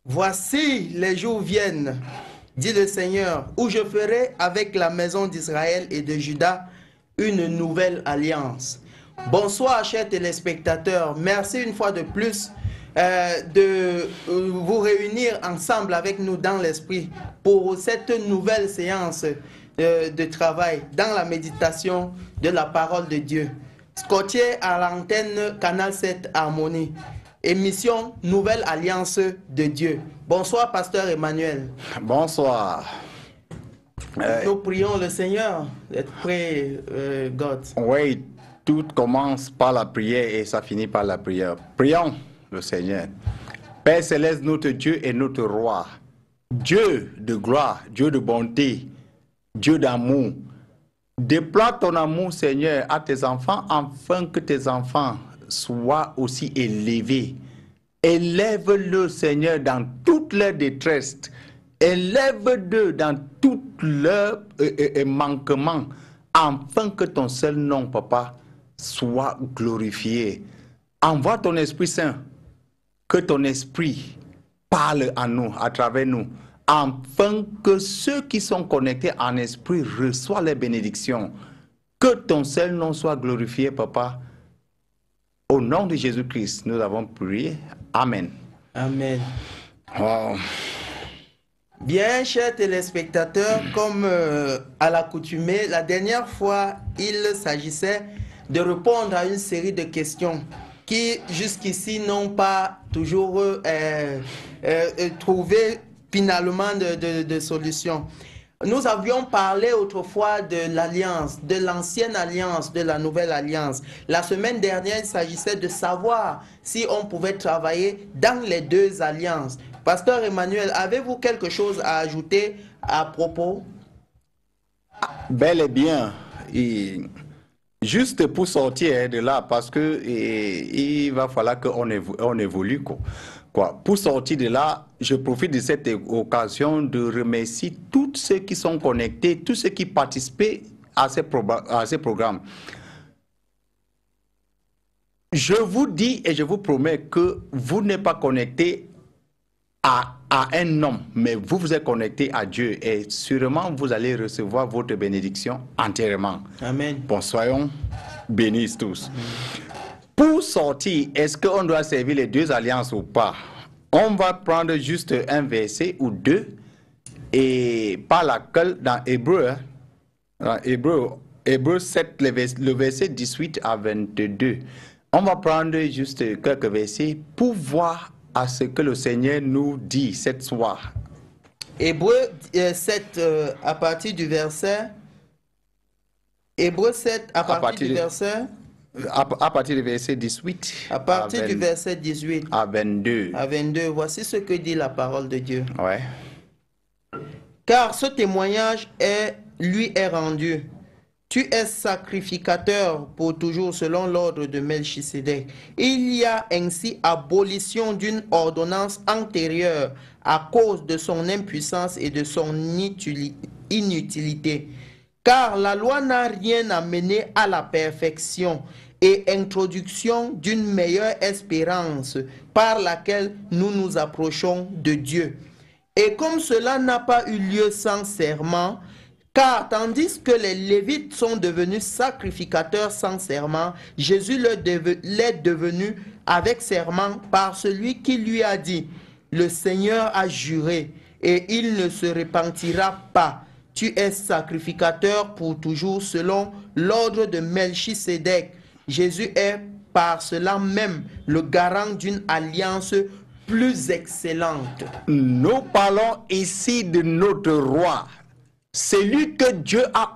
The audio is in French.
Voici les jours viennent, dit le Seigneur, où je ferai avec la maison d'Israël et de Juda une nouvelle alliance. Bonsoir, chers téléspectateurs. Merci une fois de plus de vous réunir ensemble avec nous dans l'esprit pour cette nouvelle séance de travail dans la méditation de la parole de Dieu. Scottier à l'antenne Canal 7 Harmonie. Émission Nouvelle Alliance de Dieu. Bonsoir, Pasteur Emmanuel. Bonsoir. Nous prions le Seigneur. Let's pray, God. Oui, tout commence par la prière et ça finit par la prière. Prions le Seigneur. Père céleste, notre Dieu et notre roi, Dieu de gloire, Dieu de bonté, Dieu d'amour. Déploie ton amour, Seigneur, à tes enfants afin que tes enfants soient aussi élevés. Élève-le, Seigneur, dans toute leur détresse. Élève-le dans tous leurs manquements, afin que ton seul nom, Papa, soit glorifié. Envoie ton Esprit Saint, que ton Esprit parle à nous, à travers nous, afin que ceux qui sont connectés en esprit reçoivent les bénédictions. Que ton seul nom soit glorifié, Papa. Au nom de Jésus-Christ, nous avons prié. Amen. Amen. Wow. Bien, chers téléspectateurs, comme à l'accoutumée, la dernière fois, il s'agissait de répondre à une série de questions qui, jusqu'ici, n'ont pas toujours trouvé finalement de solutions. Nous avions parlé autrefois de l'alliance, de l'ancienne alliance, de la nouvelle alliance. La semaine dernière, il s'agissait de savoir si on pouvait travailler dans les deux alliances. Pasteur Emmanuel, avez-vous quelque chose à ajouter à propos? Bel et bien. Juste pour sortir de là, parce que il va falloir qu'on évolue, quoi. Pour sortir de là, je profite de cette occasion de remercier tous ceux qui sont connectés, tous ceux qui participaient à ces programmes. Je vous dis et je vous promets que vous n'êtes pas connectés à un homme, mais vous êtes connecté à Dieu et sûrement vous allez recevoir votre bénédiction entièrement. Amen. Bon, soyons bénis tous. Amen. Pour sortir, est-ce qu'on doit servir les deux alliances ou pas? On va prendre juste un verset ou deux et par laquelle dans Hébreu 7, le verset 18 à 22, on va prendre juste quelques versets pour voir à ce que le Seigneur nous dit cette soir. Hébreu 7 à partir du verset. Hébreu 7 à partir du verset. À partir du verset 18. À partir du verset 18. À 22. À 22. Voici ce que dit la parole de Dieu. Ouais. Car ce témoignage lui est rendu. Tu es sacrificateur pour toujours selon l'ordre de Melchisédek. Il y a ainsi abolition d'une ordonnance antérieure à cause de son impuissance et de son inutilité. Car la loi n'a rien amené à la perfection et introduction d'une meilleure espérance par laquelle nous nous approchons de Dieu. Et comme cela n'a pas eu lieu sans serment, car tandis que les Lévites sont devenus sacrificateurs sans serment, Jésus l'est devenu avec serment par celui qui lui a dit, le Seigneur a juré et il ne se repentira pas. Tu es sacrificateur pour toujours selon l'ordre de Melchisédek. Jésus est par cela même le garant d'une alliance plus excellente. Nous parlons ici de notre roi, celui que Dieu a